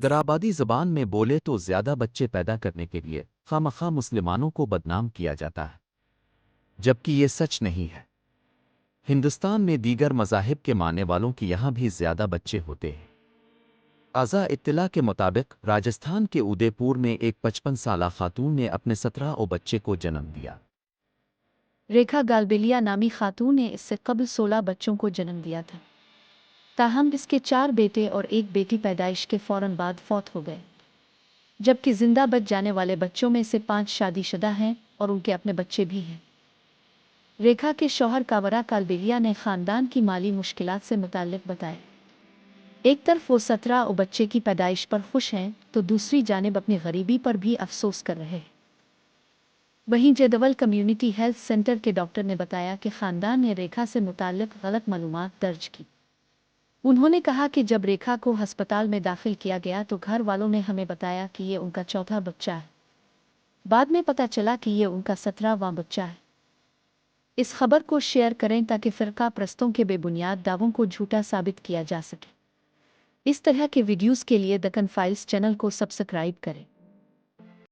दराबादी ज़बान में बोले तो ज़्यादा बच्चे पैदा करने के लिए खामखा मुसलमानों को बदनाम किया जाता है, जबकि ये सच नहीं है। हिंदुस्तान में दीगर मज़ाहिब के मानने वालों की यहाँ भी ज़्यादा बच्चे होते हैं। ताज़ा इत्तला के मुताबिक राजस्थान के उदयपुर में एक 55 साला खातून ने अपने 17 बच्चे को जन्म दिया। रेखा गालबेलिया नामी खातून ने इससे कबल 16 बच्चों को जन्म दिया था। ताहम इसके 4 बेटे और एक बेटी पैदाइश के फौरन बाद फौत हो गए, जबकि जिंदा बच जाने वाले बच्चों में से 5 शादीशुदा हैं और उनके अपने बच्चे भी हैं। रेखा के शौहर कावरा कालबेलिया ने खानदान की माली मुश्किलात से मुताल्लिक बताया। एक तरफ वो 17 बच्चे की पैदाइश पर खुश हैं तो दूसरी जानिब अपनी गरीबी पर भी अफसोस कर रहे हैं। वहीं जदवल कम्युनिटी हेल्थ सेंटर के डॉक्टर ने बताया कि खानदान ने रेखा से मुताल्लिक गलत मालूमात दर्ज की। उन्होंने कहा कि जब रेखा को अस्पताल में दाखिल किया गया तो घर वालों ने हमें बताया कि ये उनका चौथा बच्चा है। बाद में पता चला कि ये उनका 17वां बच्चा है। इस खबर को शेयर करें ताकि फ़िरका परस्तों के बेबुनियाद दावों को झूठा साबित किया जा सके। इस तरह के वीडियोस के लिए दक्कन फाइल्स चैनल को सब्सक्राइब करें।